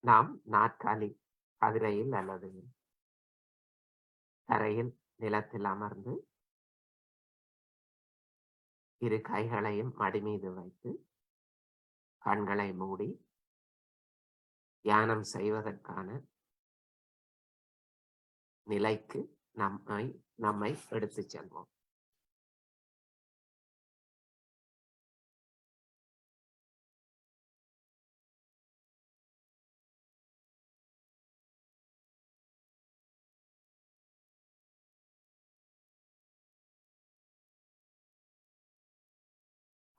நாம் நாற்காலி கதிரையில் அல்லது தரையில் நிலத்தில் அமர்ந்து இரு கைகளையும் மடி மீது வைத்து கண்களை மூடி தியானம் செய்வதற்கான நிலைக்கு நம்மை எடுத்துச் செல்வோம்.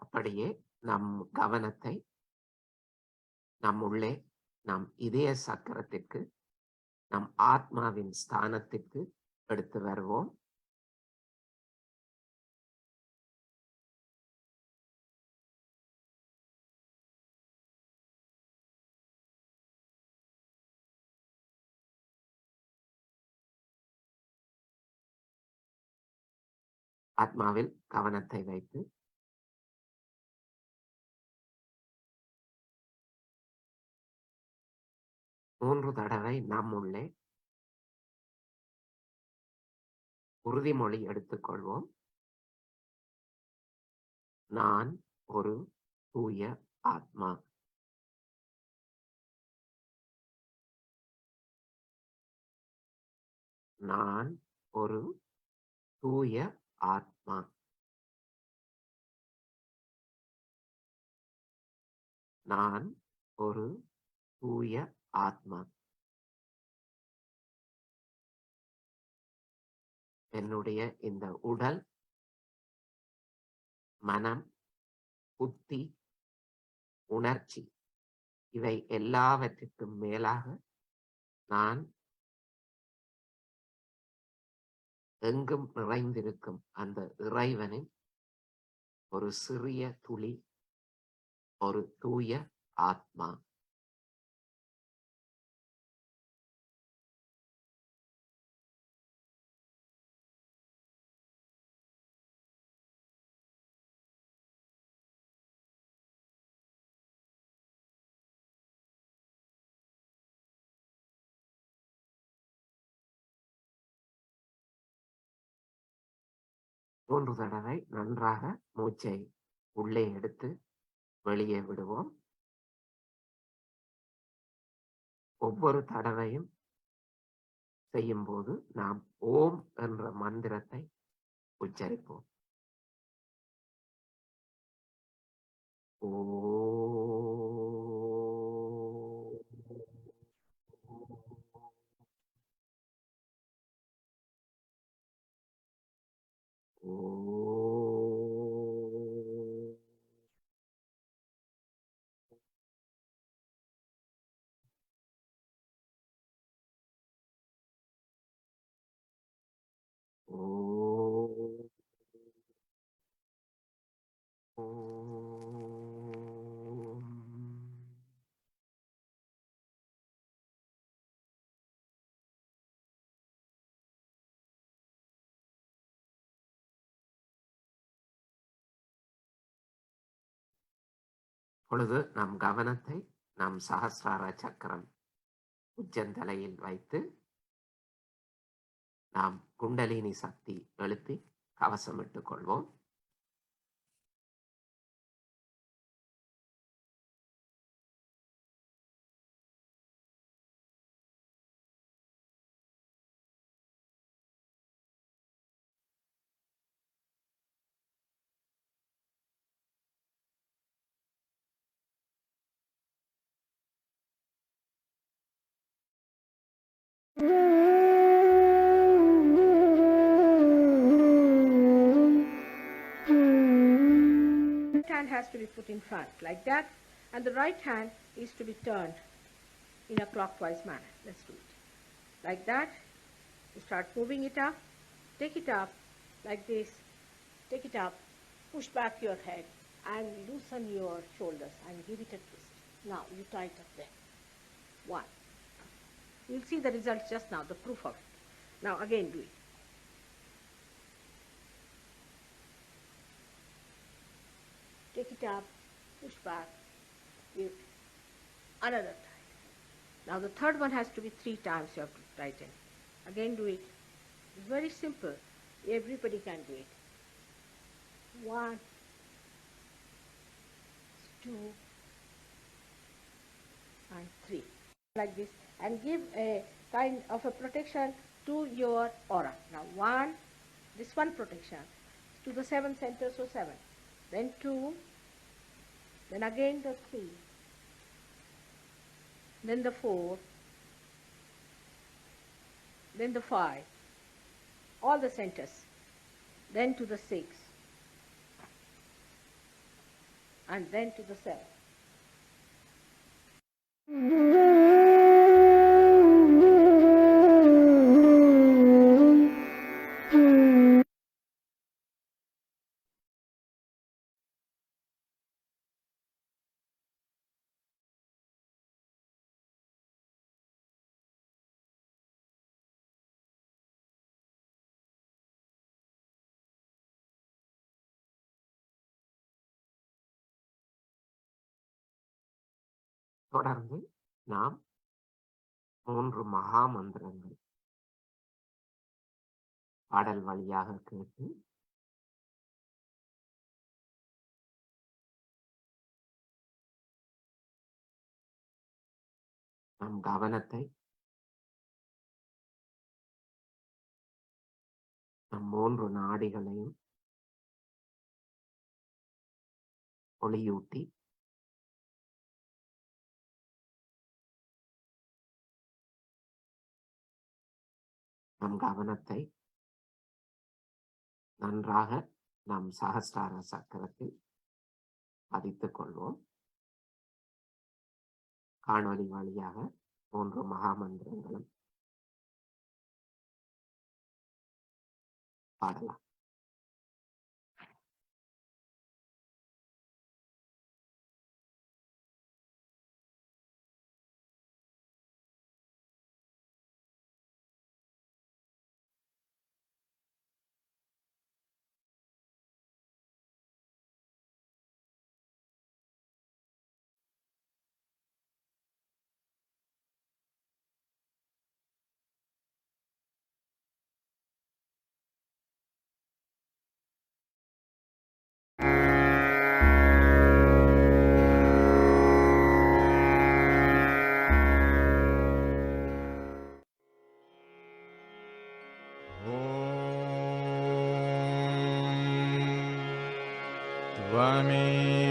அப்படியே நம் கவனத்தை உள்ளே நம் இதய சக்கரத்திற்கு, நம் ஆத்மாவின் ஸ்தானத்திற்கு எடுத்து வருவோம். ஆத்மாவில் கவனத்தை வைத்து மூன்று தடவை நம் உள்ளே உறுதிமொழி எடுத்துக்கொள்வோம். நான் ஒரு தூய ஆத்மா. நான் ஒரு தூய ஆத்மா. நான் ஒரு தூய ஆத்மா. என்னுடைய இந்த உடல், மனம், புத்தி, உணர்ச்சி இவை எல்லாவற்றிற்கும் மேலாக நான் எங்கும் நிறைந்திருக்கும் அந்த இறைவனின் ஒரு சிறிய துளி, ஒரு தூய ஆத்மா. மூன்று தடவை நன்றாக மூச்சை உள்ளே எடுத்து வெளியே விடுவோம். ஒவ்வொரு தடவையும் செய்யும் போது நாம் ஓம் என்ற மந்திரத்தை உச்சரிப்போம். பொழுது நம் கவனத்தை நம் சகஸ்ரார சக்கரம் உச்சந்தலையில் வைத்து நாம் குண்டலினி சக்தி எழுப்பி கவசமிட்டுக் கொள்வோம். Has to be put in front like that, and the right hand is to be turned in a clockwise manner. Let's do it like that. You start moving it up, take it up like this, take it up, push back your head and loosen your shoulders and give it a twist. Now you tie it up there. One. You'll see the result just now, the proof of it. Now again do it. Take it up, push back, give another time. Now the third one has to be 3 times you have to tighten. Again do it. It's very simple. Everybody can do it. 1, 2, and 3. Like this. And give a kind of a protection to your aura. Now 1, this one protection to the 7 center, so 7. Then 2, then again the 3, then the 4, then the 5, all the centers, then to the 6, and then to the 7. தொடர்ந்து நாம் 3 மகா மந்திரங்கள் பாடல் வழியாக கேட்டு நம் கவனத்தை நம் 3 நாடிகளையும் ஒளியூட்டி நம் கவனத்தை நன்றாக நம் சஹஸ்ரார சக்கரத்தில் பதித்துக் கொள்வோம். காணொலி வழியாக 3 மகா மந்திரங்களும் பாடலாம்.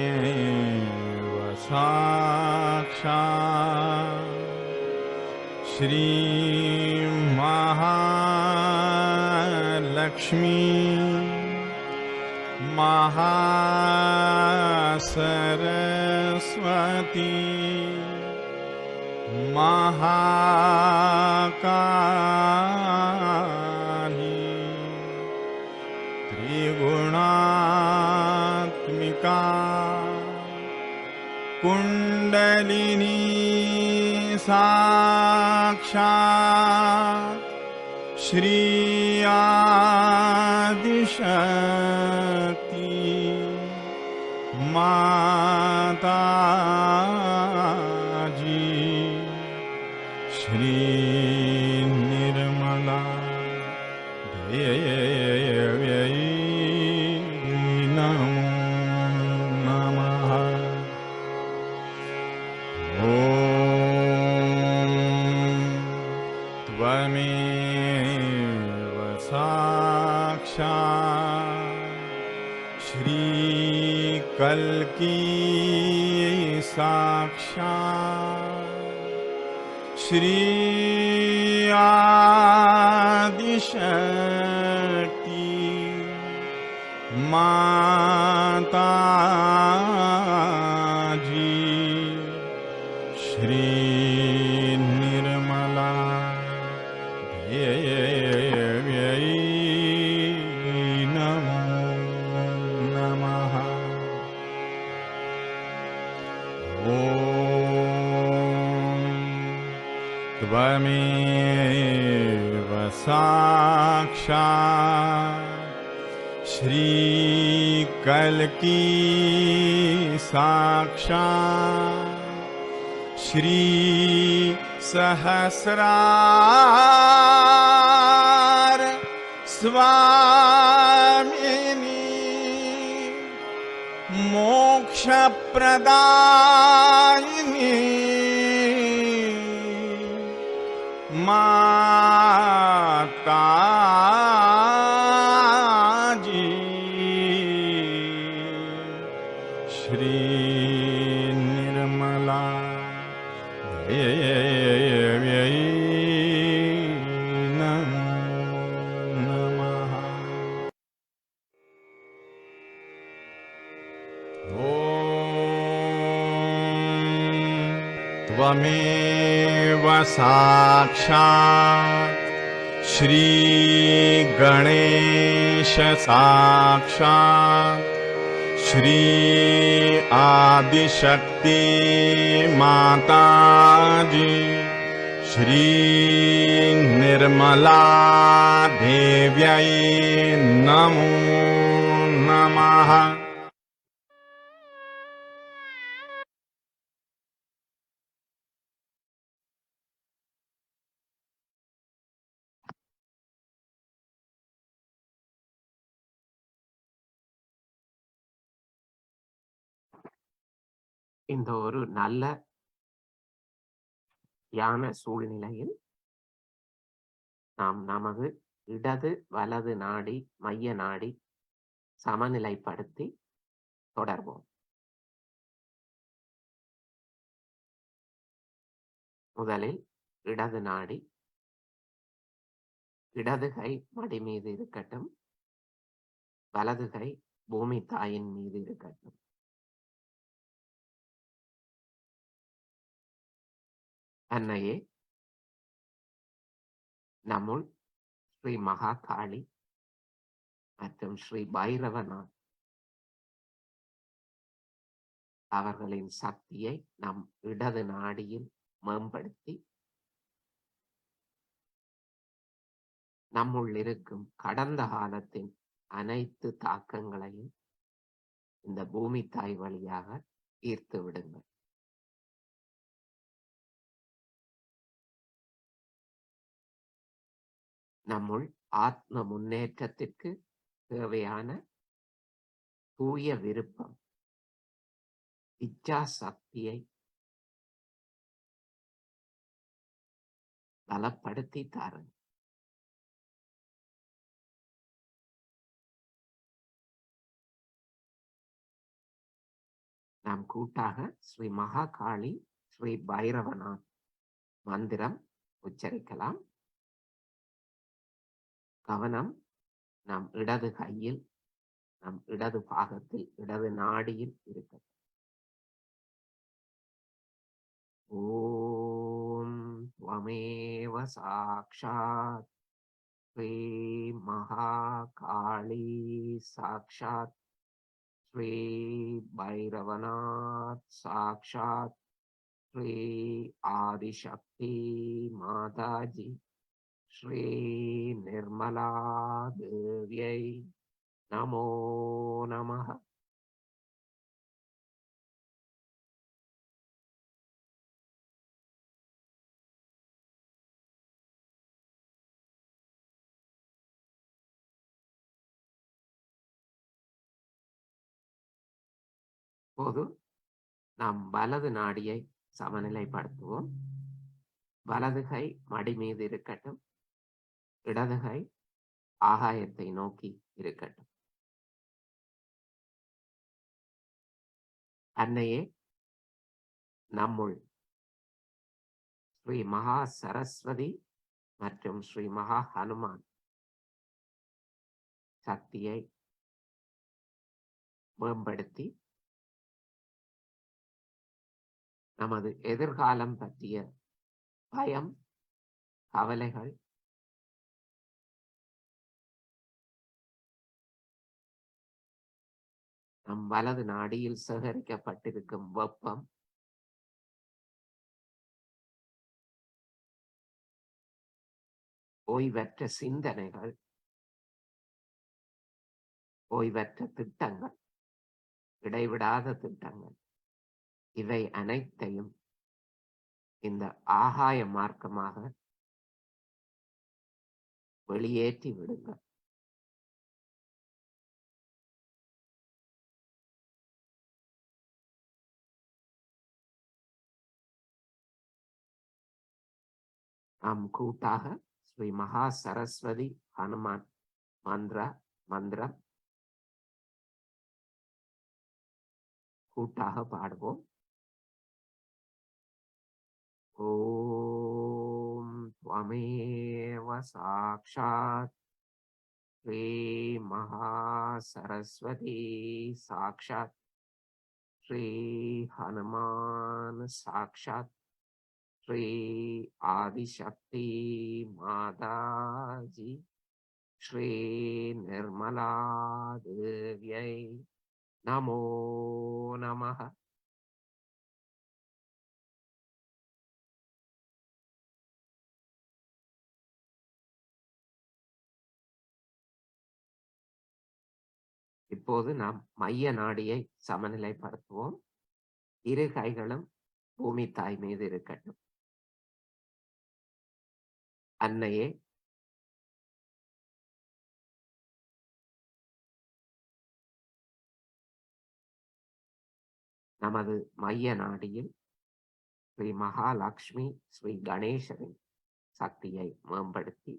त्वमेव साक्षात् श्रीमहालक्ष्मी महासरस्वती महाकाली त्रिगुणात्मिका कुण्डलिनी साक्षात् श्री आदिशक्ति माताजी श्री निर्मला देव्यै नमो नमः। ॐ त्वमेव साक्षात् श्रीकल्की साक्षात् श्री आदिशक्ति माताजी श्री निर्मला देव्यै नमो नमः। ॐ त्वमेव साक्षात् श्रीकल्की साक्षात् श्री सहस्रार स्वामिनी मोक्षप्रदायिनी माताजी श्री निर्मला देव्यै नमः। त्वमेव साक्षात् श्री गणेश साक्षात् श्री आदिशक्ति माताजी श्री निर्मला देव्यै नमो नमः। இந்த ஒரு நல்ல தியான சூழ்நிலையில் நாம் நமது இடது வலது நாடி மைய நாடி சமநிலைப்படுத்தி தொடர்வோம். முதலில் இடது நாடி, இடது கை மடி மீது இருக்கட்டும், வலது கை பூமி தாயின் மீது இருக்கட்டும். அன்னையே, நம்முள் ஸ்ரீ மகாகாளி மற்றும் ஸ்ரீ பைரவநாத் அவர்களின் சக்தியை நம் இடது நாடியில் மேம்படுத்தி நம்முள் இருக்கும் கடந்த காலத்தின் அனைத்து தாக்கங்களையும் இந்த பூமி தாய் வழியாக ஈர்த்து விடுங்கள். நம்முள் ஆத்ம முன்னேற்றத்திற்கு தேவையான தூய விருப்பம், இச்சா சக்தியை பலப்படுத்தி தாருங்கள். நாம் கூட்டாக ஸ்ரீ மகாகாளி ஸ்ரீ பைரவநாத் மந்திரம் உச்சரிக்கலாம். கவனம் நம் இடது கையில், நம் இடது பாகத்தில், இடது நாடியில் இருக்கிறது. ஓம் த்வமேவ சாக்ஷாத் ஸ்ரீ மகாகாளி சாக்ஷாத் ஸ்ரீ பைரவநாத் சாக்ஷாத் ஸ்ரீ ஆதிசக்தி மாதாஜி ஸ்ரீ நிர்மலா தேவ்யை நமோ நமः. இப்போது நாம் வலது நாடியை சமநிலைப்படுத்துவோம். வலது கை மடி மீது இருக்கட்டும், இடது கை ஆகாயத்தை நோக்கி இருக்கட்டும். அன்னையே, நம்முள் ஸ்ரீ மகா சரஸ்வதி மற்றும் ஸ்ரீ மகா ஹனுமான் சக்தியை மேம்படுத்தி நமது எதிர்காலம் பற்றிய பயம், கவலைகள் நம் வலது நாடியில் சேகரிக்கப்பட்டிருக்கும் வெப்பம் ஓய்வற்ற சிந்தனைகள், ஓய்வற்ற திட்டங்கள், இடைவிடாத திட்டங்கள், இவை அனைத்தையும் இந்த ஆகாய மார்க்கமாக வெளியேற்றி விடுங்கள். நாம் கூட்டாக ஸ்ரீ மகா சரஸ்வதி ஹனுமான் மந்திரம் கூட்டாக பாடுவோம். ஓம் த்வமேவ சாக்ஷாத் ஸ்ரீ மகா சரஸ்வதி சாக்ஷாத் ஸ்ரீ ஹனுமான் சாக்ஷாத் ஸ்ரீ ஆதிசக்தி மாதாஜி ஸ்ரீ நிர்மலா தேவியை நமோ நமः. இப்போது நாம் மைய நாடியை சமநிலைப்படுத்துவோம். இரு கைகளும் பூமி தாய் மீது இருக்கட்டும். அன்னையே, நமது மைய நாடியில் ஸ்ரீ மகாலட்சுமி ஸ்ரீ கணேசரின் சக்தியை மேம்படுத்தி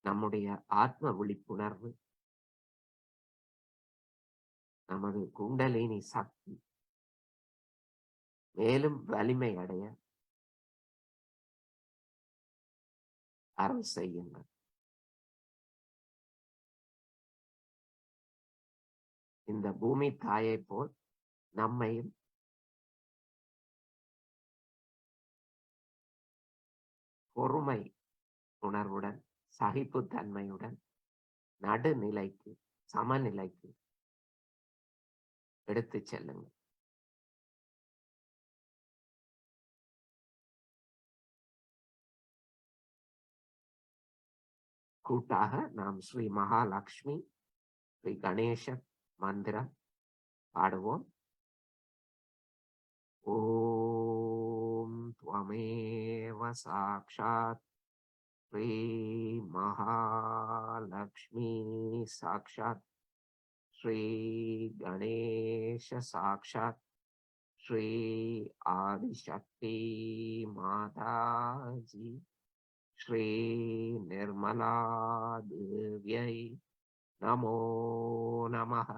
நம்முடைய ஆத்ம விழிப்புணர்வு, நமது குண்டலினி சக்தி மேலும் வலிமை அடைய அருள் செய்யுங்கள். இந்த பூமி தாயை போல் நம்மையும் பொறுமை உணர்வுடன், சகிப்புத்தன்மையுடன் நடுநிலைக்கு, சமநிலைக்கு எடுத்து செல்லுங்கள். கூட்டாக நாம் ஸ்ரீ மகாலட்சுமி ஸ்ரீ கணேசர் மந்திரம் பாடுவோம். ஓம் த்வமேவ சாக்ஷாத் ஸ்ரீ மகாலட்சுமி சாக்ஷாத் ஸ்ரீ கணேச சாக்ஷாத் ஸ்ரீ ஆதிசக்தி மாதாஜி ஸ்ரீ நிர்மலா தேவியை நமோ நமः.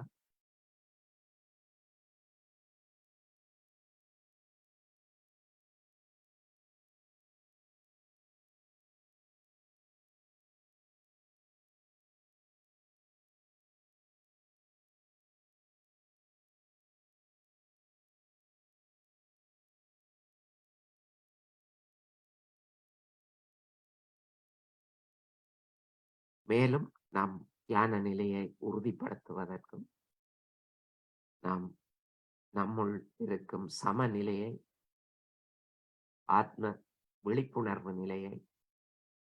மேலும் நாம் தியான நிலையை உறுதிப்படுத்துவதற்கும், நாம் நம்முள் இருக்கும் சமநிலையை, ஆத்ம விழிப்புணர்வு நிலையை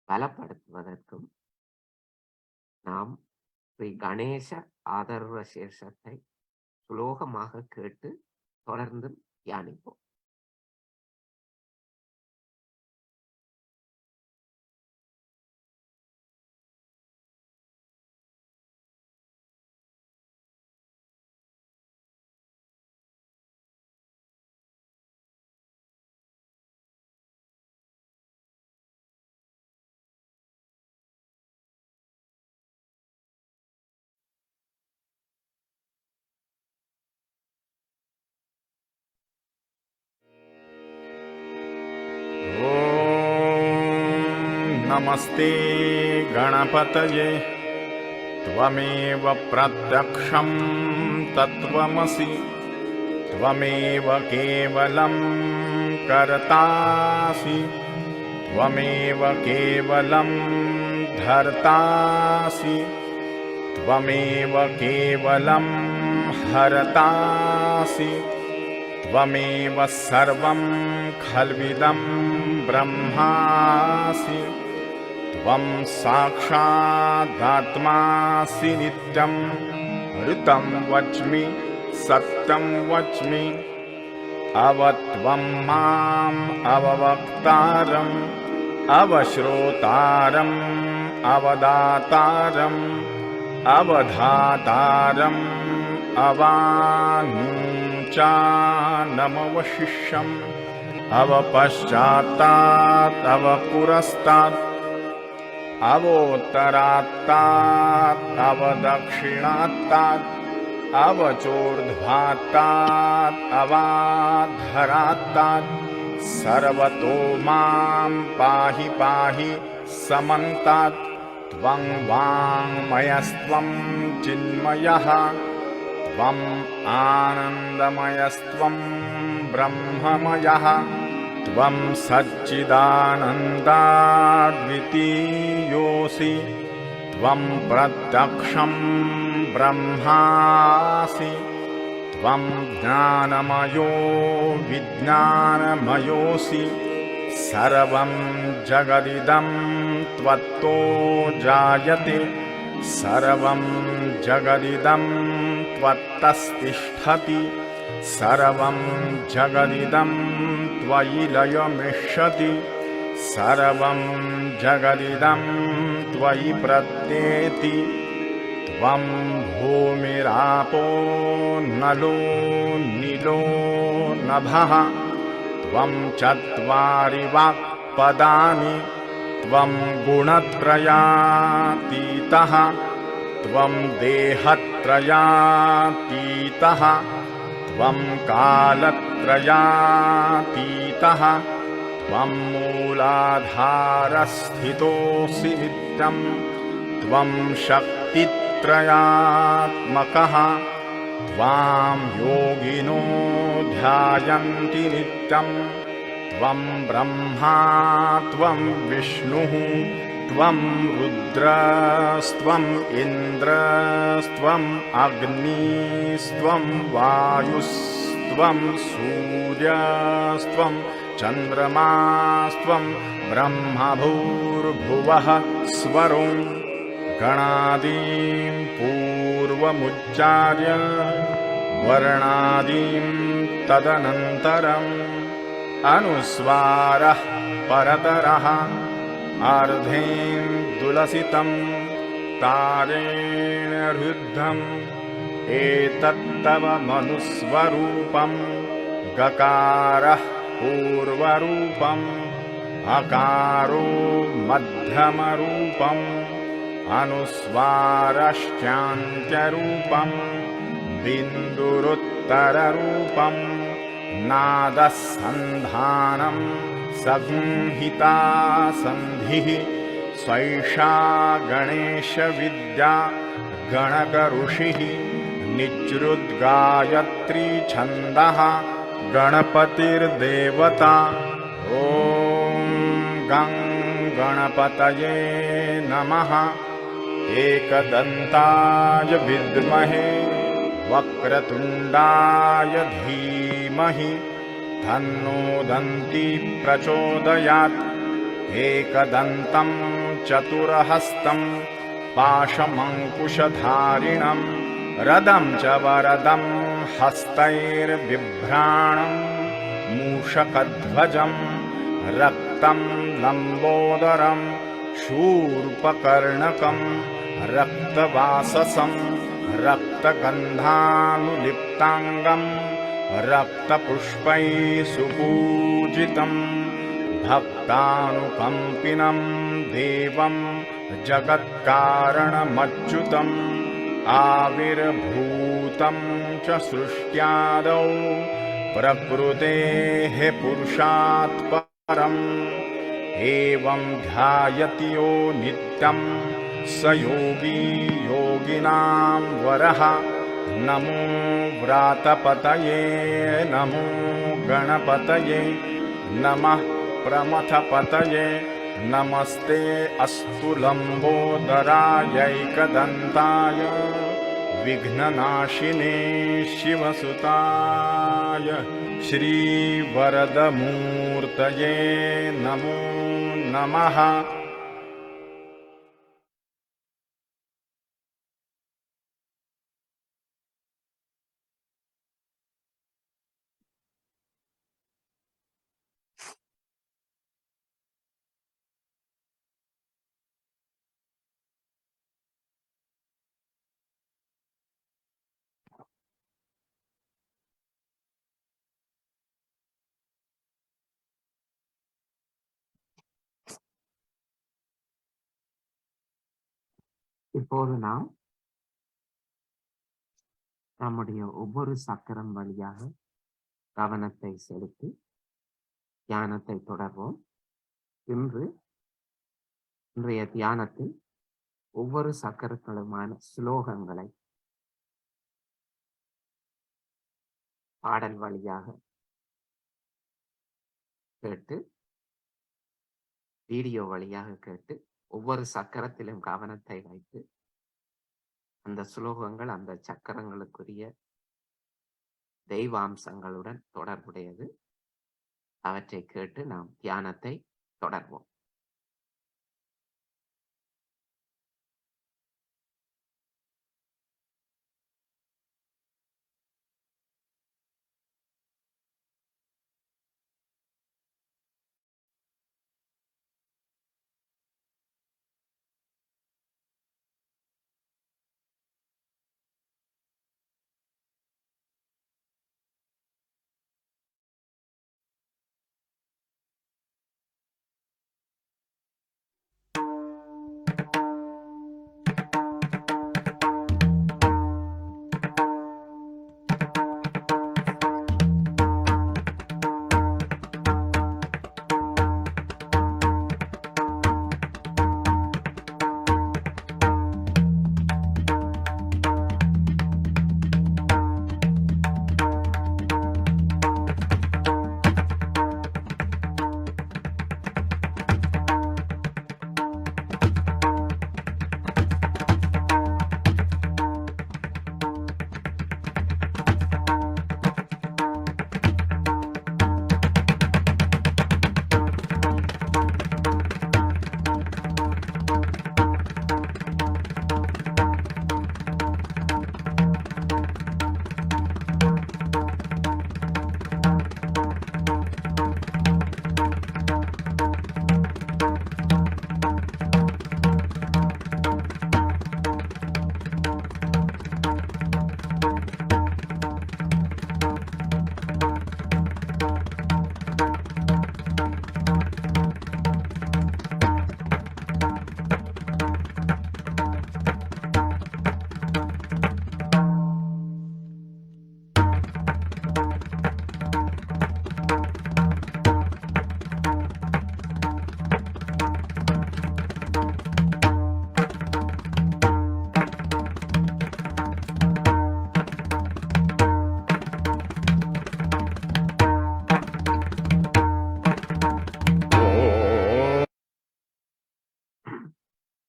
பலப்படுத்துவதற்கும் நாம் ஸ்ரீ கணேச ஆதர்வ சேஷத்தை சுலோகமாக கேட்டு தொடர்ந்து தியானிப்போம். नमस्ते गणपतये त्वमेव प्रत्यक्षं तत्त्वमसि त्वमेव केवलं कर्तासि त्वमेव केवलं धर्तासि त्वमेव केवलं हरतासि त्वमेव सर्वं खल्विदं ब्रह्मासि त्वं साक्षादात्मासि नित्यं ऋतं वच्मि सत्यं वच्मि अवत्वं माम् अववक्तारम् अवश्रोतारम् अवदातारम् अवधातारम् अवानुचानमवशिष्यम् अवपश्चात्तात् अवपुरस्तात् अवोत्तरात्तात् अवदक्षिणात्तात् अवचोर्ध्वात्तात् अवाधरात्तात् सर्वतो मां पाहि पाहि समन्तात् त्वं वाङ्मयस्त्वं चिन्मयः त्वम् आनन्दमयस्त्वं ब्रह्ममयः त्वं सच्चिदानन्दाद्वितीयोऽसि त्वं प्रत्यक्षं ब्रह्मासि त्वं ज्ञानमयो विज्ञानमयोऽसि सर्वं जगदिदं त्वत्तो जायते सर्वं जगदिदं त्वत्तस्तिष्ठति सर्वं जगदिदं त्वयि लयमिष्यति सर्वं जगदिदं त्वयि प्रत्येति त्वं भूमिरापो नलो नीलो नभः त्वं चत्वारि वाक्पदानि त्वं गुणत्रयातीतः त्वं देहत्रयातीतः त्वं कालत्रयातीतः त्वं मूलाधारस्थितोऽसि नित्यं त्वं शक्तित्रयात्मकः त्वां योगिनो ध्यायन्ति नित्यं त्वं ब्रह्मा त्वं विष्णुः त्वं रुद्रस्त्वम् इन्द्रस्त्वम् अग्निस्त्वं वायुस्त्वं सूर्यस्त्वं चन्द्रमास्त्वं ब्रह्मभूर्भुवः स्वरो गणादीं पूर्वमुच्चार्य वर्णादीं तदनन्तरम् अनुस्वारः परतरः अर्धेन्दुलसितं तारेण रुद्धम् एतत्तव मनुस्वरूपं गकारः पूर्वरूपम् अकारो मध्यमरूपम् अनुस्वारश्चान्त्यरूपं बिन्दुरुत्तररूपं नादः सन्धानं संहिता सन्धिः स्वैषा गणेशविद्या गणकऋषिः निच्रुद्गायत्री छन्दः गणपतिर्देवता ॐ गं गणपतये नमः एकदन्ताय विद्महे वक्रतुण्डाय धीमहि तन्नो दन्ती प्रचोदयात् एकदन्तं चतुरहस्तं पाशमङ्कुशधारिणं रदं च वरदं हस्तैर्बिभ्राणं मूषकध्वजं रक्तं लम्बोदरं शूर्पकर्णकं रक्तवाससं रक्तगन्धानुलिप्ताङ्गं रक्तपुष्पैः सुपूजितं भक्तानुकम्पिनं देवं जगत्कारणमच्युतम् आविर्भूतं च सृष्ट्यादौ प्रकृतेः पुरुषात् परम् एवं ध्यायति यो नित्यं स योगी योगिनां वरः नमो व्रातपतये नमो गणपतये नमः प्रमथपतये नमस्ते अस्तु लम्बोदरायैकदन्ताय विघ्ननाशिने शिवसुताय श्रीवरदमूर्तये नमो नमः। இப்போது நாம் நம்முடைய ஒவ்வொரு சக்கரம் வழியாக கவனத்தை செலுத்தி தியானத்தை தொடர்வோம். இன்றைய தியானத்தில் ஒவ்வொரு சக்கரங்களுமான ஸ்லோகங்களை பாடல் வழியாக கேட்டு, வீடியோ வழியாக கேட்டு, ஒவ்வொரு சக்கரத்திலும் கவனத்தை வைத்து அந்த ஸ்லோகங்கள் அந்த சக்கரங்களுக்குரிய தெய்வாம்சங்களுடன் தொடர்புடையது. அவற்றை கேட்டு நாம் தியானத்தை தொடர்வோம்.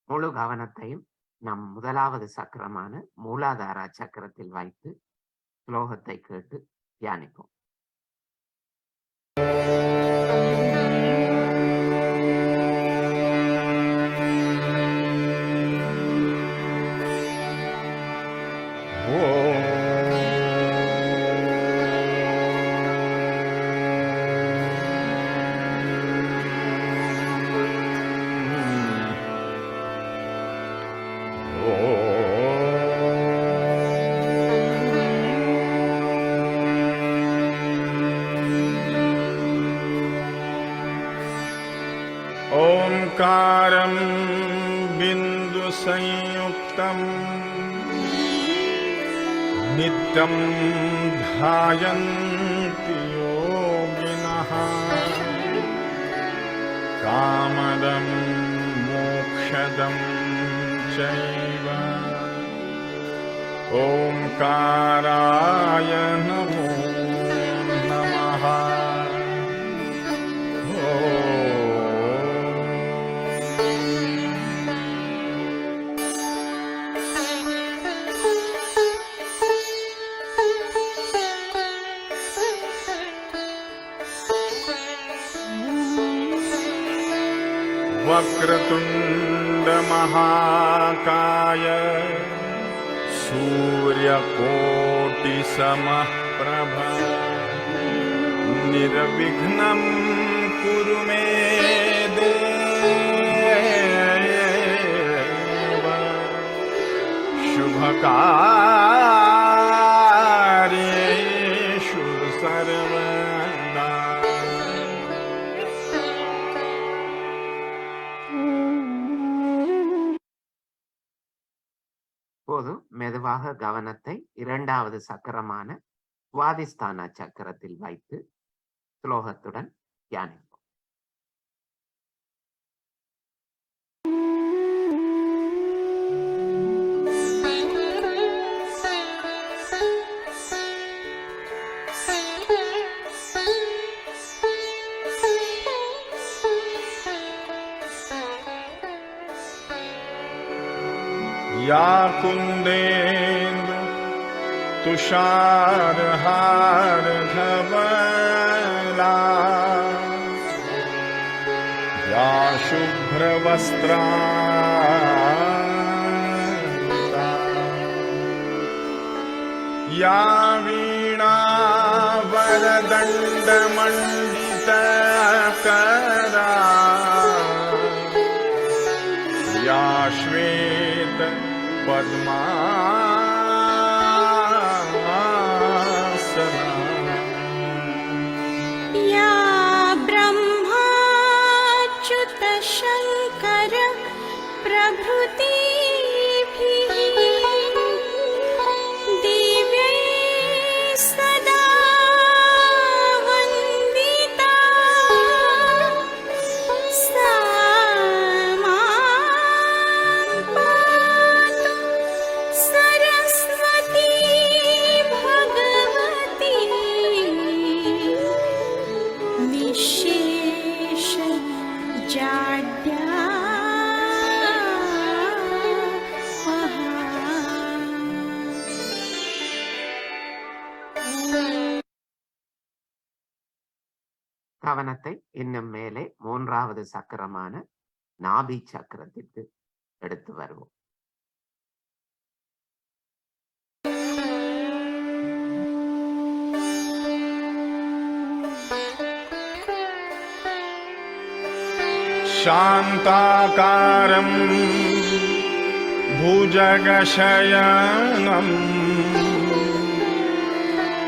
முழு கவனத்தையும் நம் முதலாவது சக்கரமான மூலாதார சக்கரத்தில் வைத்து ஸ்லோகத்தை கேட்டு தியானிப்போம். ओंकारं बिन्दुसंयुक्तं नित्यं ध्यायन्ति योगिनः कामदं मोक्षदं चैव ओंकाराय नमो नमः। वक्रतुंड महाकाय सूर्यकोटि समप्रभा निर्विघ्नं कुरु मे देव शुभकार्येषु सर्वदा। இப்போது மெதுவாக கவனத்தை இரண்டாவது சக்கரமான சுவாதிஸ்தான சக்கரத்தில் வைத்து ஸ்லோகத்துடன் தியானிப்போம். या कुन्देन्दु तुषारहारधवला या शुभ्रवस्त्रांता या वीणावरदण्डमण्डितकरा या श्वेत पद्मासना या ब्रह्माच्युत शङ्कर प्रभृतिभिः दिव्यैः सदा वन्दिता सा मां पातु सरस्वती भगवती विशेष जाड्या கவனத்தை இன்னும் மேலே மூன்றாவது சக்கரமான நாபி சக்கரத்திற்கு எடுத்து வருவோம். शान्ताकारं भुजगशयनं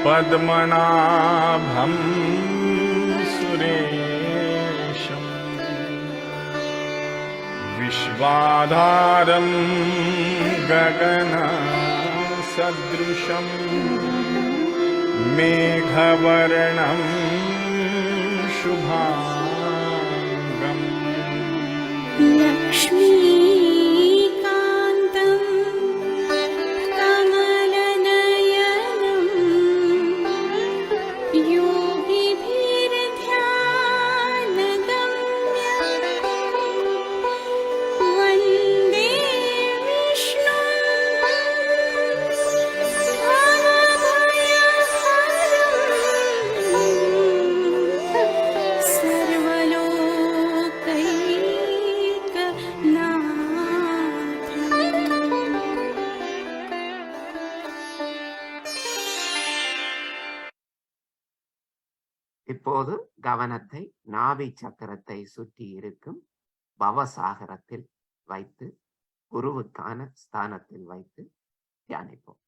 पद्मनाभं सुरेशं विश्वाधारं गगनसदृशं मेघवर्णं शुभाङ्गम् लक्ष्मीकान्तं कमलनयनं योगिभिर्ध्यानगम्यं वन्दे विष्णुं भवभयहरं இப்போது கவனத்தை நாபி சக்கரத்தை சுற்றி இருக்கும் பவசாகரத்தில் வைத்து குருவுக்கான ஸ்தானத்தில் வைத்து தியானிப்போம்.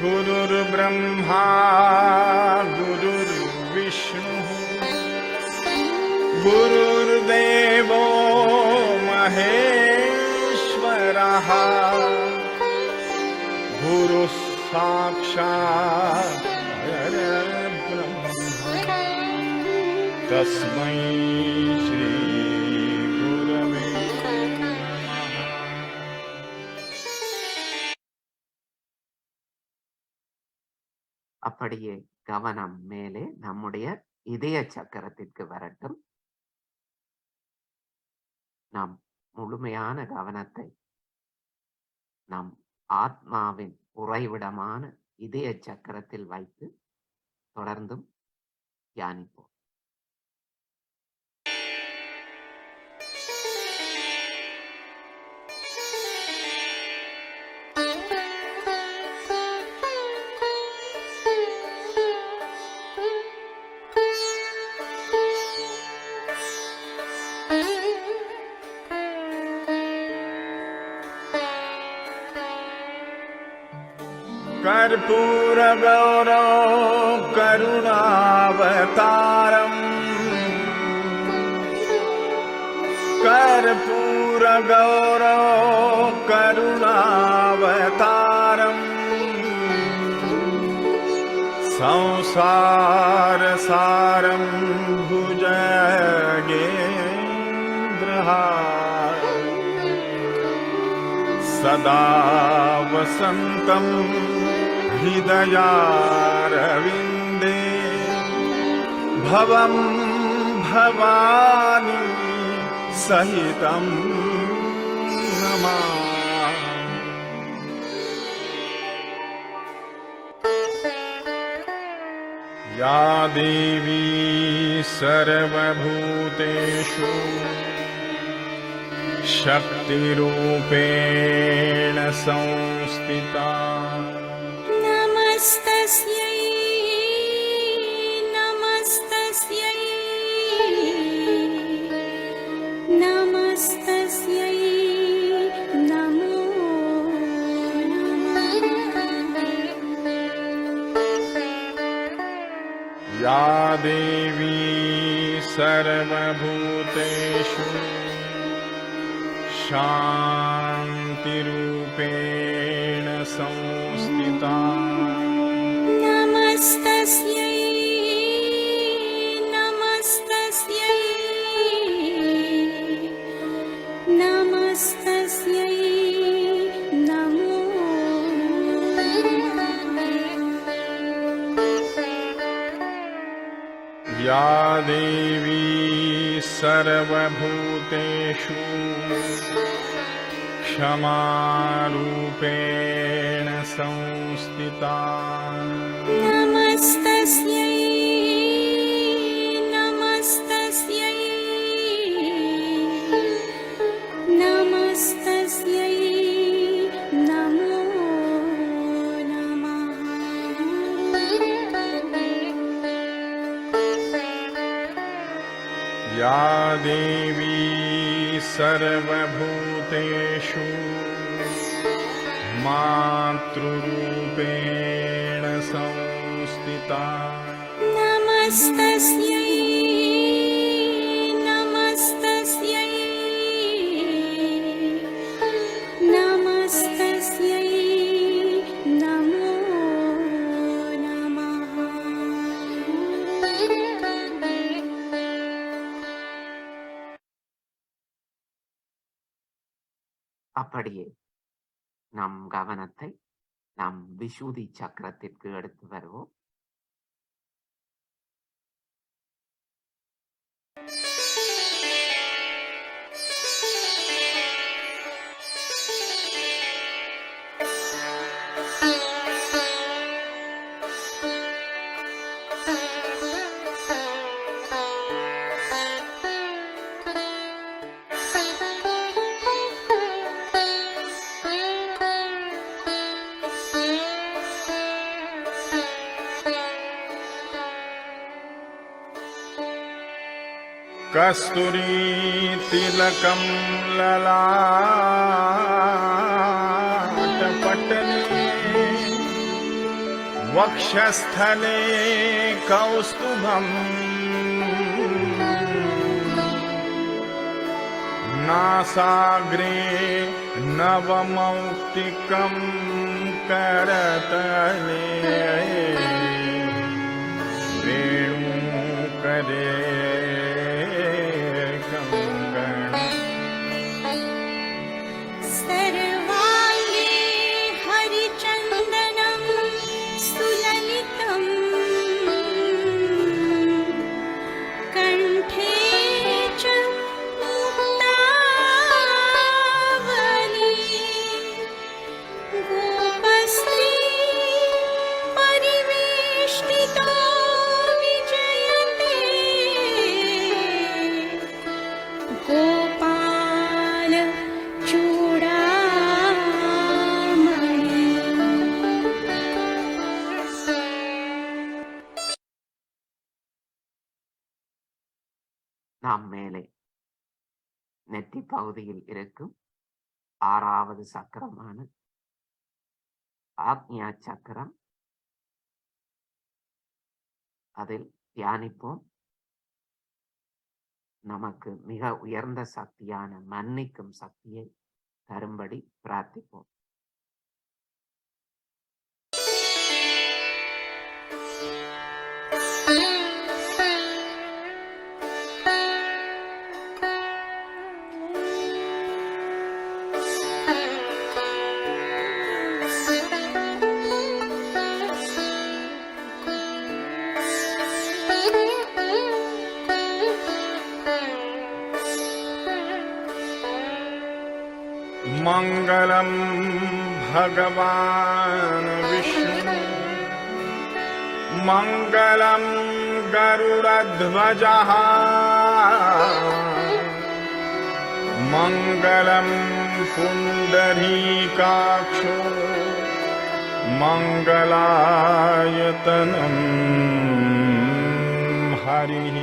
गुरुर्ब्रह्मा गुरुर्विष्णुः गुरुर्देवो महेश्वरः गुरुः साक्षात् परब्रह्म तस्मै श्री गुरवे அப்படியே கவனம் மேலே நம்முடைய இதய சக்கரத்திற்கு வரட்டும். நாம் முழுமையான கவனத்தை நம் ஆத்மாவின் உறைவிடமான இதய சக்கரத்தில் வைத்து தொடர்ந்தும் தியானிப்போம். कर्पूरगौरौ करुणावतारम् कर्पूरगौरौ करुणावतारम् संसारसारं भुजगेन्द्रहारम् सदा वसन्तं हृदयारविन्दे भवं भवानी सहितं नमामि। या देवी सर्वभूतेषु शक्तिरूपेण संस्थिता नमस्तस्यै नमस्तस्यै नमस्तस्यै नमो नमः। या देवी सर्वभूतेषु शान्तिरूपेण संस्थिता नमस्तस्यै नमस्तस्यै नमस्तस्यै नमो नमः। या देवी सर्वभूतेषु क्षमारूपेण संस्थिता नमस्तस्यै नमस्तस्यै नमस्तस्यै नमो नमः। या देवी सर्वभूतेषु मातृरूपेण संस्थिता नमस्तस्यै नमस्तस्यै नमस्तस्यै नमो नमः। அப்படியே நம் கவனத்தை நம் விசுதி சக்கரத்திற்கு எடுத்து வருவோம். कस्तूरी तिलकं ललाटपटले वक्षस्थले कौस्तुभम् नासाग्रे नवमौक्तिकं करतले वेणुकरे सर्वाङ्गे हरिचन्दनं सुललितं कण्ठे च मुक्तावली गोपस्त्री परिवेष्टितो विजयते गोपाल चूडामणि। நாம் மேலே நெற்றி பகுதியில் இருக்கும் 6வது சக்கரமான ஆக்ஞா சக்கரம், அதில் தியானிப்போம். நமக்கு மிக உயர்ந்த சக்தியான மன்னிக்கும் சக்தியை தரும்படி பிரார்த்திப்போம். मंगलम भगवान विष्णु मंगलम गरुड़ध्वजः मंगलम पुंडरीकाक्षो मंगलायतनम हरिः।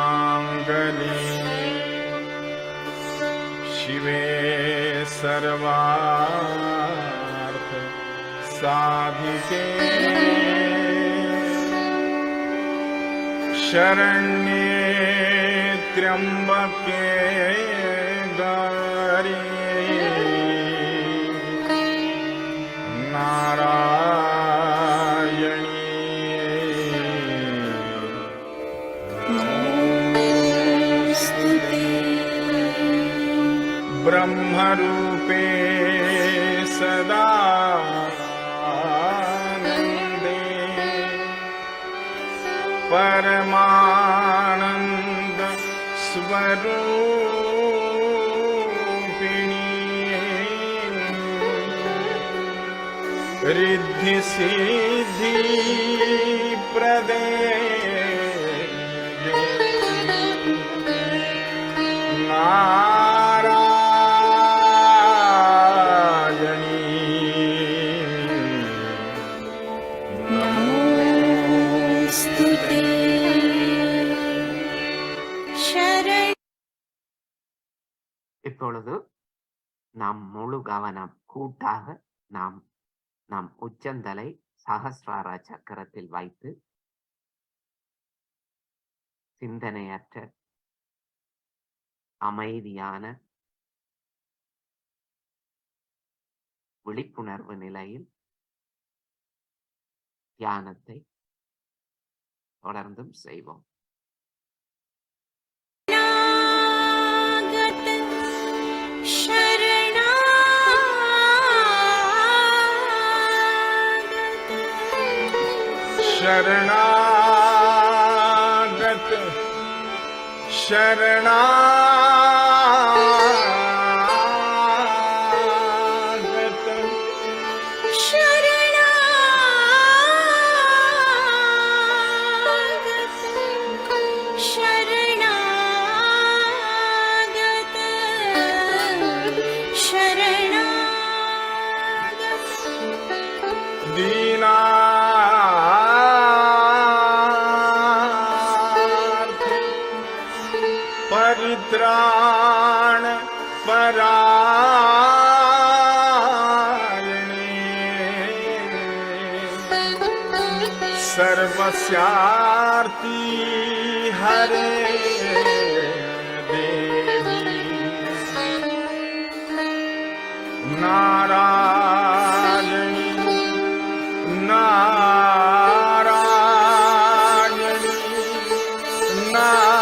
सर्वमंगलमांगल्ये शिवे सर्वार्थ साधिके शरण्ये त्र्यंबके गौरी ब्रह्मरूपे सदा परमानंद स्वरूपिणी रिद्धि सिद्धि प्रदे இப்பொழுது நாம் முழு கவனம் கூட்டாக நாம் நம் உச்சந்தலை சகஸ்ரார சக்கரத்தில் வைத்து சிந்தனையற்ற அமைதியான விழிப்புணர்வு நிலையில் தியானத்தை தொடர்ந்தும் செய்வோம். शरणागत शरणागत दीना परित्राण परायणे सर्वस्यार्ति हरे देवी नारायणी नारायणी नारायणी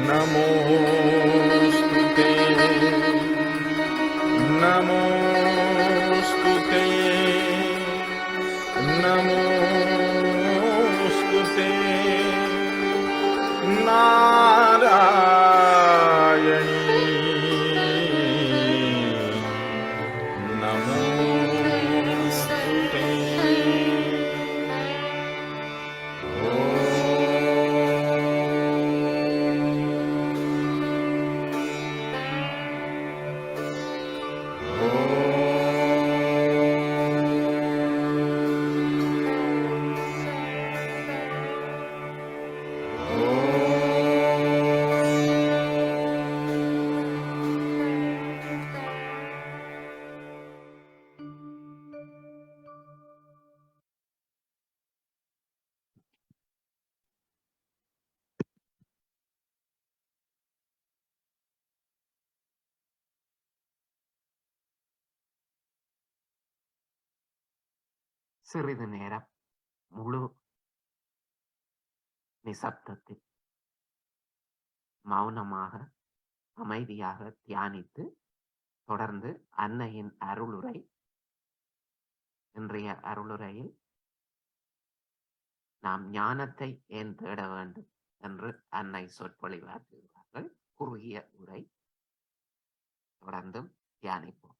नमोस्तुते नमोस्तुते नमोस्तुते नारायणी नमोस्तुते சிறிது நேரம் முழு நிசப்தத்தில் மௌனமாக அமைதியாக தியானித்து தொடர்ந்து அன்னையின் அருளுரை, இன்றைய அருளுரையில் நாம் ஞானத்தை ஏன் தேட வேண்டும் என்று அன்னை சொற்பொழிவாற்றுகிறார்கள். குறுகிய உரை, தொடர்ந்தும் தியானிப்போம்.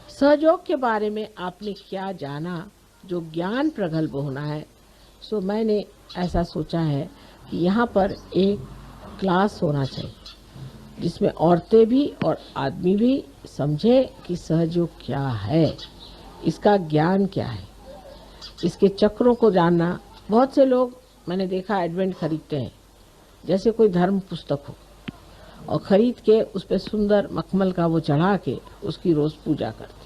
सहयोग के बारे में आपने क्या जाना, जो ज्ञान प्रगल्भ होना है। सो मैंने ऐसा सोचा है कि यहाँ पर एक क्लास होना चाहिए जिसमें औरतें भी और आदमी भी समझे कि सहयोग क्या है, इसका ज्ञान क्या है, इसके चक्रों को जानना। बहुत से लोग मैंने देखा एडवेंट खरीदते हैं जैसे कोई धर्म पुस्तक हो, और खरीद के उस पर सुंदर मखमल का वो चढ़ा के उसकी रोज पूजा करते।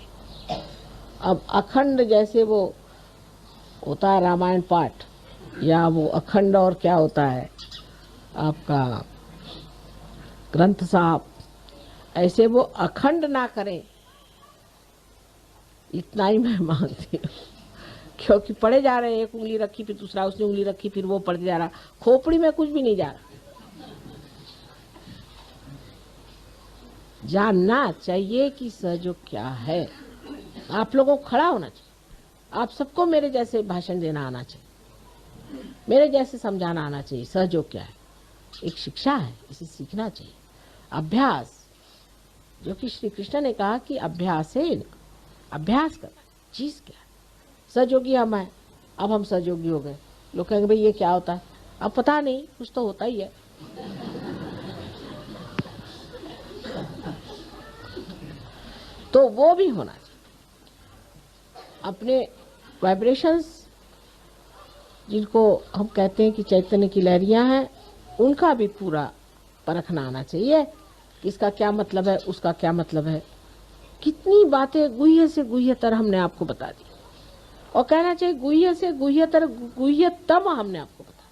अब अखंड जैसे वो होता है रामायण पाठ, या वो अखंड और क्या होता है आपका ग्रंथ साहब, ऐसे वो अखंड ना करें, इतना ही मैं मानती हूँ। क्योंकि पढ़े जा रहे हैं, एक उंगली रखी फिर दूसरा, उसने उंगली रखी फिर वो पढ़ते जा रहा, खोपड़ी में कुछ भी नहीं जा रहा। जानना चाहिए कि सहयोग क्या है। आप लोगों को खड़ा होना चाहिए, आप सबको मेरे जैसे भाषण देना आना चाहिए, मेरे जैसे समझाना आना चाहिए। सहयोग क्या है? एक शिक्षा है, इसे सीखना चाहिए। अभ्यास, जो कि श्री कृष्ण ने कहा कि अभ्यास है, अभ्यास करना। चीज क्या है? सहयोगी हम हैं, अब हम सहयोगी हो गए। लोग कहेंगे भाई ये क्या होता है? अब पता नहीं, कुछ तो होता ही है। तो वो भी होना चाहिए। अपने वाइब्रेशंस, जिनको हम कहते हैं कि चैतन्य की लहरियां हैं, उनका भी पूरा परखना आना चाहिए कि इसका क्या मतलब है, उसका क्या मतलब है। कितनी बातें गुह्य से गुह्यतर हमने आपको बता दी, और कहना चाहिए गुह्य से गुह्यतर गुह्यतम हमने आपको बता।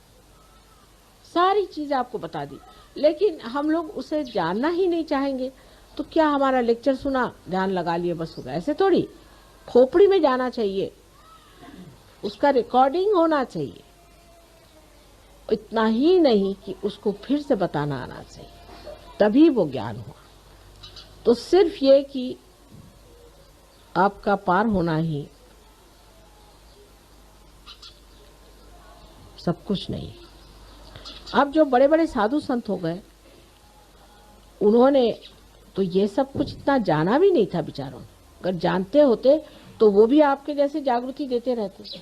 सारी चीज़ें आपको बता दी, लेकिन हम लोग उसे जानना ही नहीं चाहेंगे। तो क्या हमारा लेक्चर सुना, ध्यान लगा लिए, बस हो गया? ऐसे थोड़ी, खोपड़ी में जाना चाहिए, उसका रिकॉर्डिंग होना चाहिए। इतना ही नहीं कि उसको फिर से बताना आना चाहिए, तभी वो ज्ञान हुआ। तो सिर्फ ये कि आपका पार होना ही सब कुछ नहीं। अब जो बड़े बड़े साधु संत हो गए, उन्होंने तो ये सब कुछ इतना जाना भी नहीं था बेचारों ने। अगर जानते होते तो वो भी आपके जैसे जागृति देते रहते।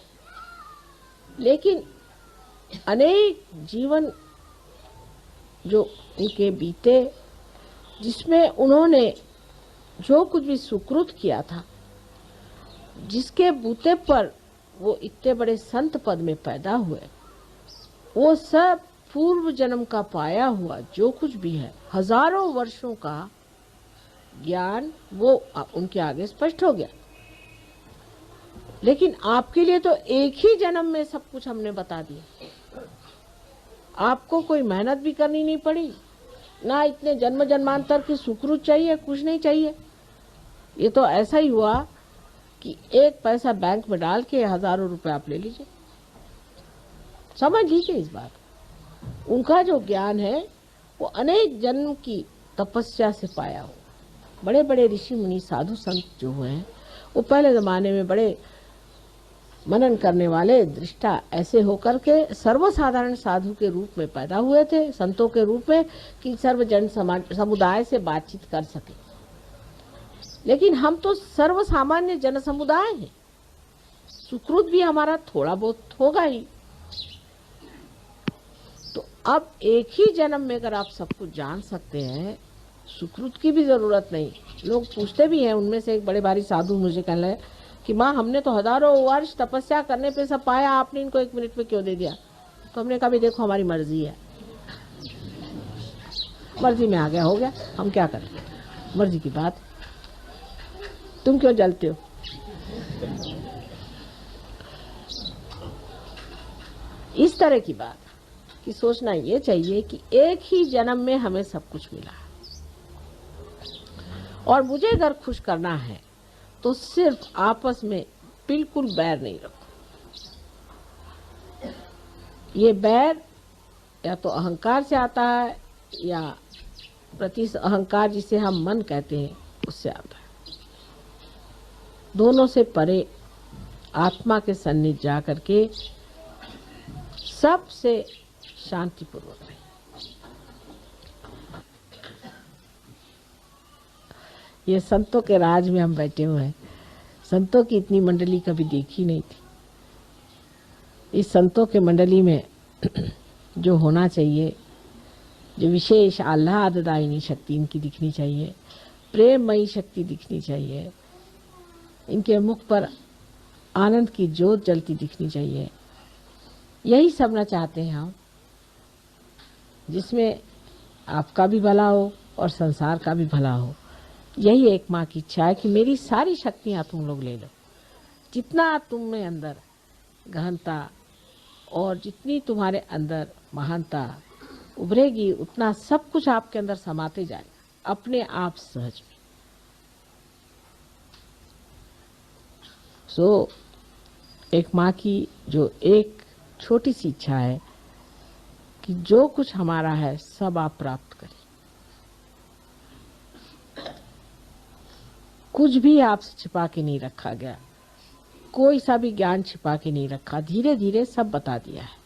लेकिन अनेक जीवन जो उनके बीते, जिसमें उन्होंने जो कुछ भी सुकृत किया था, जिसके बूते पर वो इतने बड़े संत पद में पैदा हुए, वो सब पूर्व जन्म का पाया हुआ जो कुछ भी है, हजारों वर्षों का ज्ञान, वो उनके आगे स्पष्ट हो गया। लेकिन आपके लिए तो एक ही जन्म में सब कुछ हमने बता दिया। आपको कोई मेहनत भी करनी नहीं पड़ी, ना इतने जन्म जन्मांतर की सुकृत चाहिए, कुछ नहीं चाहिए। ये तो ऐसा ही हुआ कि एक पैसा बैंक में डाल के हजारों रुपए आप ले लीजिए। समझ लीजिए इस बात। उनका जो ज्ञान है वो अनेक जन्म की तपस्या से पाया हो। बड़े बड़े ऋषि मुनि साधु संत जो हुए हैं, वो पहले जमाने में बड़े मनन करने वाले दृष्टा ऐसे होकर के सर्वसाधारण साधु के रूप में पैदा हुए थे, संतों के रूप में, कि सर्वजन समुदाय से बातचीत कर सके। लेकिन हम तो सर्वसामान्य जन समुदाय हैं, सुकृत भी हमारा थोड़ा बहुत होगा ही। तो अब एक ही जन्म में अगर आप सब कुछ जान सकते हैं, सुकृत की भी जरूरत नहीं। लोग पूछते भी हैं, उनमें से एक बड़े भारी साधु मुझे कहने लगे कि माँ, हमने तो हजारों वर्ष तपस्या करने पे सब पाया, आपने इनको 1 मिनट में क्यों दे दिया? तो हमने कहा भी देखो, हमारी मर्जी है, मर्जी में आ गया हो गया, हम क्या करें, मर्जी की बात। तुम क्यों जलते हो? इस तरह की बात कि सोचना ये चाहिए कि एक ही जन्म में हमें सब कुछ मिला, और मुझे अगर खुश करना है तो सिर्फ आपस में बिल्कुल बैर नहीं रखो। ये बैर या तो अहंकार से आता है, या प्रति अहंकार जिसे हम मन कहते हैं, उससे आता है। दोनों से परे आत्मा के सन्निध जा करके सबसे शांतिपूर्वक रहे। ये संतों के राज में हम बैठे हुए हैं। संतों की इतनी मंडली कभी देखी नहीं थी। इस संतों के मंडली में जो होना चाहिए, जो विशेष आह्लाददायिनी शक्ति इनकी दिखनी चाहिए, प्रेममयी शक्ति दिखनी चाहिए, इनके मुख पर आनंद की ज्योत जलती दिखनी चाहिए। यही सबना चाहते हैं हम, जिसमें आपका भी भला हो और संसार का भी भला हो। यही एक माँ की इच्छा है कि मेरी सारी शक्तियाँ तुम लोग ले लो। जितना तुम में अंदर गहनता और जितनी तुम्हारे अंदर महानता उभरेगी, उतना सब कुछ आपके अंदर समाते जाएगा अपने आप सहज में। सो एक माँ की जो एक छोटी सी इच्छा है कि जो कुछ हमारा है सब आप प्राप्त करें। कुछ भी आपसे छिपा के नहीं रखा गया, कोई सा भी ज्ञान छिपा के नहीं रखा। धीरे धीरे सब बता दिया है,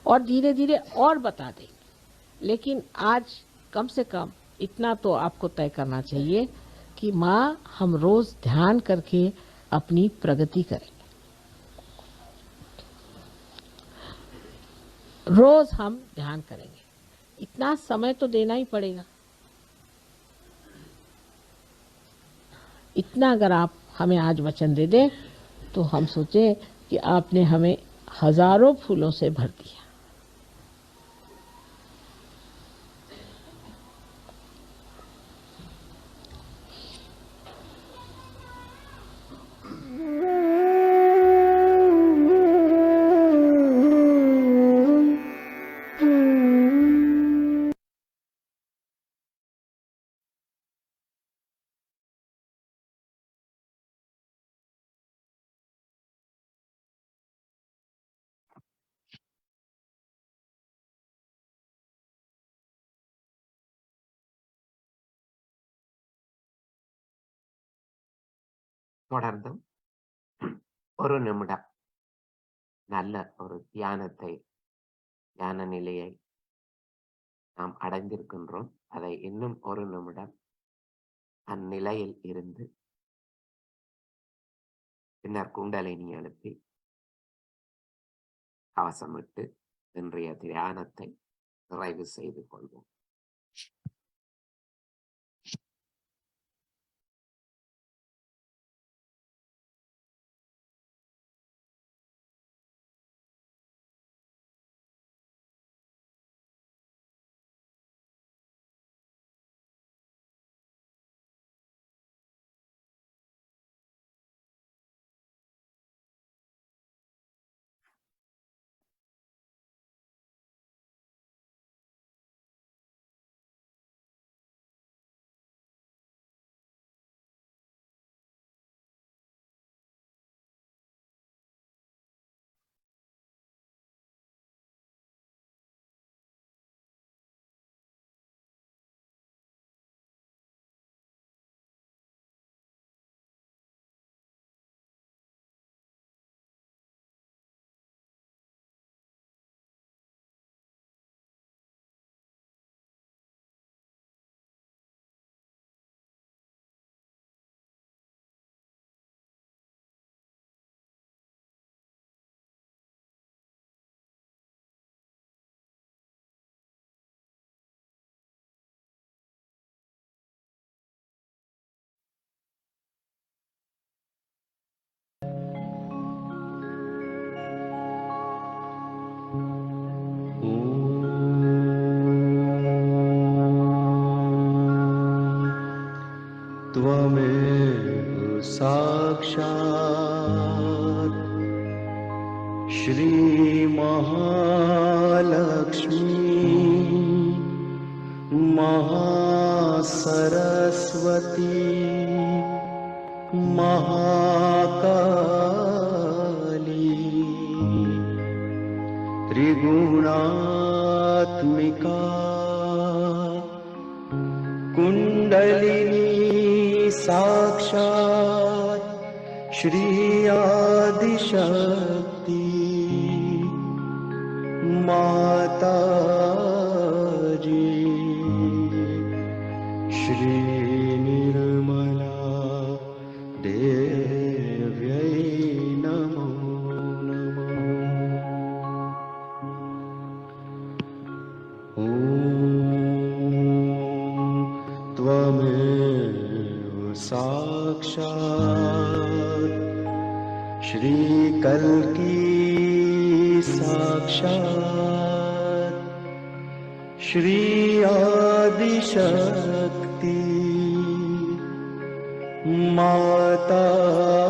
और धीरे धीरे और बता देंगे। लेकिन आज कम से कम इतना तो आपको तय करना चाहिए कि माँ, हम रोज ध्यान करके अपनी प्रगति करेंगे। रोज हम ध्यान करेंगे, इतना समय तो देना ही पड़ेगा। इतना अगर आप हमें आज वचन दे दें तो हम सोचें कि आपने हमें हजारों फूलों से भर दिया। தொடர்ந்தும் ஒரு நிமிடம் நல்ல ஒரு தியான நிலையை நாம் அடைந்திருக்கின்றோம். அதை இன்னும் ஒரு நிமிடம் அந்நிலையில் இருந்து பின்னர் குண்டலினி எழுப்பி கவசமிட்டு இன்றைய தியானத்தை நிறைவு செய்து கொள்வோம். त्वमेव साक्षात् श्रीमहालक्ष्मी महासरस्वती महाकाली त्रिगुणात्मिका कुण्डलिनी साक्षात् श्री आदिशक्ति माताजी श्री निर्मला देव्यै नमो नमः। ॐ त्वमेव साक्षात् श्री कल्की साक्षात् श्री आदिशक्ति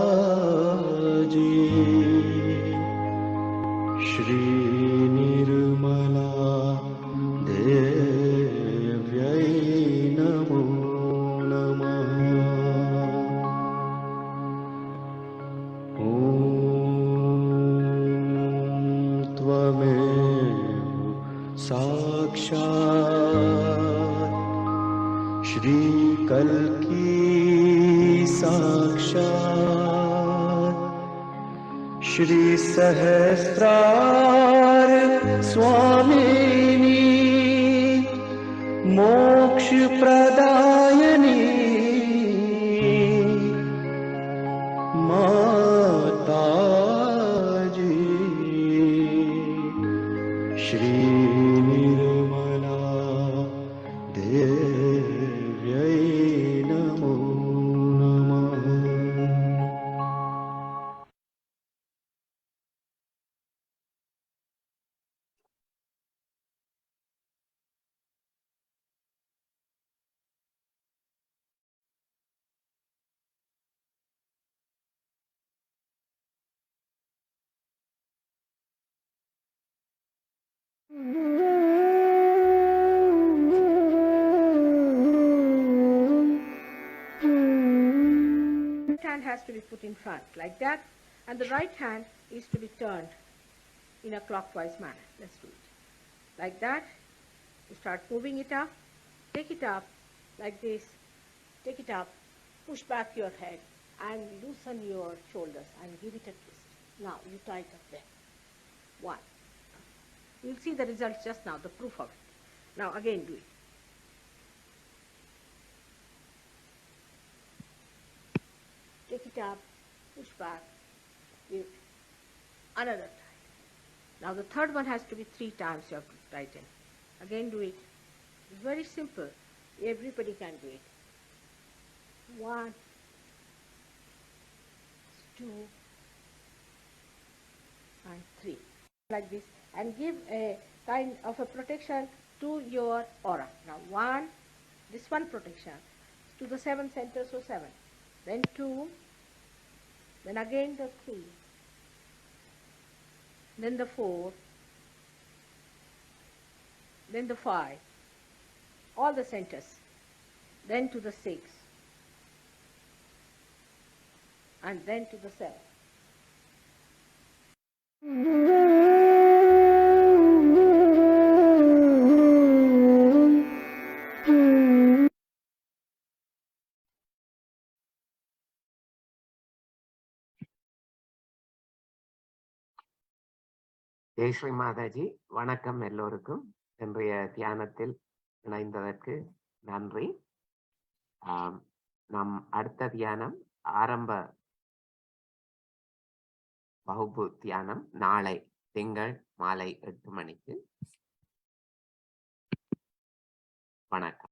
माताजी श्री निर्मला देव्यै नमो नमः। ॐ त्वमेव साक्षात् श्री कल्की साक्षात् श्री सहस्रार स्वामिनी मोक्ष प्रदायिनी माताजी श्री निर्मला देव्यै नमो नमः। Left hand has to be put in front like that, and the right hand is to be turned in a clockwise manner. Let's do it. Like that. You start moving it up. Take it up like this. Take it up. Push back your head. and loosen your shoulders and give it a twist. Now you tighten them. 1. You'll see the results just now, the proof of it. Now again do it. Take it up, push back, give another tighten. Now the third one has to be 3 times you have to tighten. Again do it. It's very simple. Everybody can do it. 1, 2, and 3. Like this. And give a kind of a protection to your aura. Now 1, this one protection to the 7 centers, so 7. Then 2, then again the 3, then the 4, then the 5, all the centers, then to the 6, and then to the 7. Jai Sri Mataji, வணக்கம் எல்லோருக்கும். இன்றைய தியானத்தில் இணைந்ததற்கு நன்றி. நம் அடுத்த தியானம் ஆரம்ப வகுப்பு தியானம் நாளை திங்கள் மாலை 8 மணிக்கு. வணக்கம்.